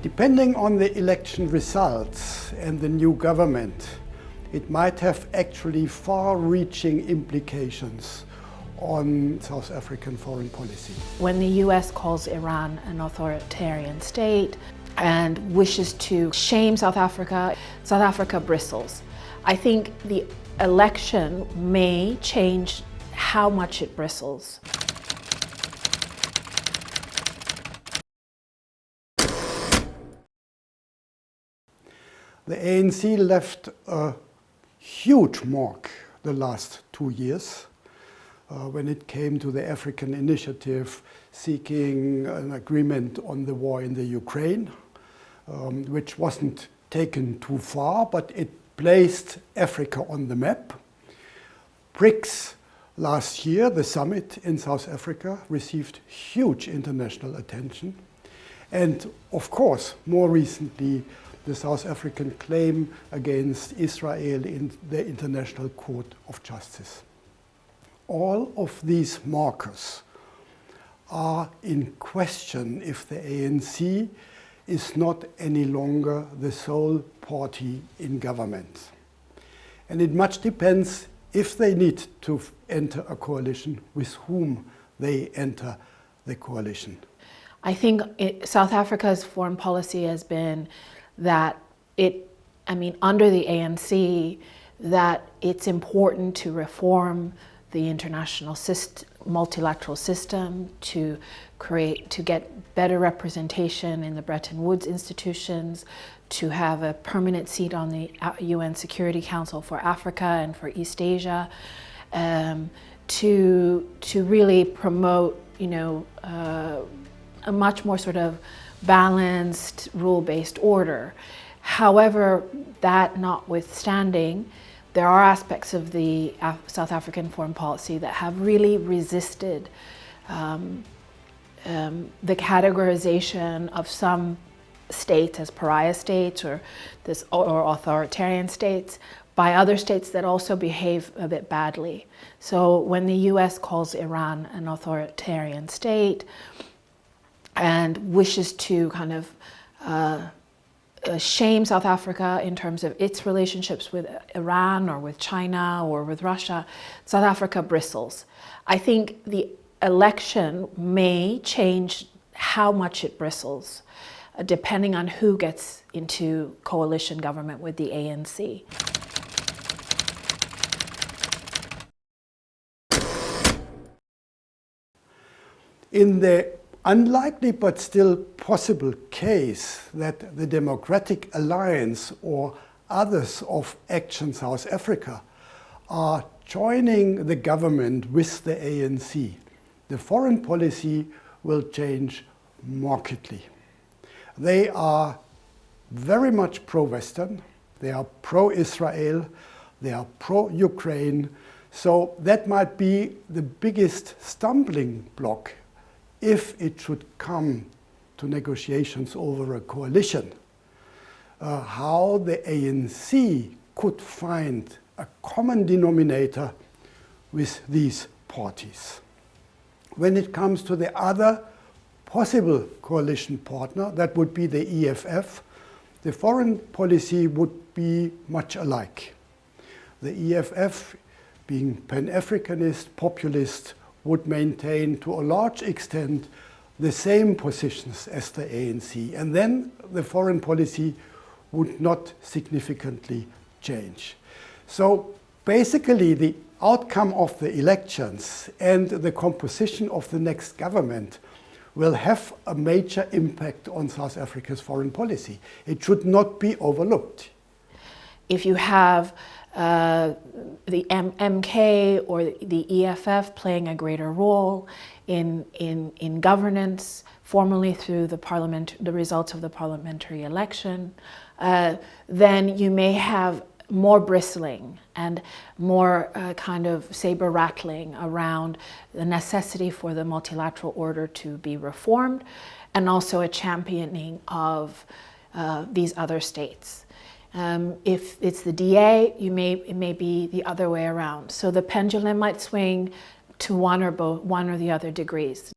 Depending on the election results and the new government, it might have actually far-reaching implications on South African foreign policy. When the US calls Iran an authoritarian state and wishes to shame South Africa bristles. I think the election may change how much it bristles. The ANC left a huge mark the last 2 years when it came to the African initiative seeking an agreement on the war in the Ukraine, which wasn't taken too far, but it placed Africa on the map. BRICS last year, the summit in South Africa, received huge international attention. And of course, more recently, the South African claim against Israel in the International Court of Justice. All of these markers are in question if the ANC is not any longer the sole party in government. And it much depends if they need to enter a coalition, with whom they enter the coalition. I think South Africa's foreign policy has been that under the ANC, that it's important to reform the international multilateral system, to get better representation in the Bretton Woods institutions, to have a permanent seat on the UN Security Council for Africa and for East Asia, to really promote, a much more sort of balanced, rule-based order. However, that notwithstanding, there are aspects of the South African foreign policy that have really resisted the categorization of some states as pariah states or authoritarian states by other states that also behave a bit badly. So when the US calls Iran an authoritarian state and wishes to kind of shame South Africa in terms of its relationships with Iran or with China or with Russia, South Africa bristles. I think the election may change how much it bristles, depending on who gets into coalition government with the ANC. In the unlikely but still possible case that the Democratic Alliance or others of Action South Africa are joining the government with the ANC, the foreign policy will change markedly. They are very much pro-Western, they are pro-Israel, they are pro-Ukraine, so that might be the biggest stumbling block if it should come to negotiations over a coalition, how the ANC could find a common denominator with these parties. When it comes to the other possible coalition partner, that would be the EFF, the foreign policy would be much alike. The EFF, being Pan-Africanist, populist, would maintain to a large extent the same positions as the ANC, and then the foreign policy would not significantly change. So basically the outcome of the elections and the composition of the next government will have a major impact on South Africa's foreign policy. It should not be overlooked. If you have the MK or the EFF playing a greater role in governance, formally through the results of the parliamentary election, then you may have more bristling and more kind of saber rattling around the necessity for the multilateral order to be reformed, and also a championing of these other states. If it's the DA, it may be the other way around. So the pendulum might swing to one or the other degrees.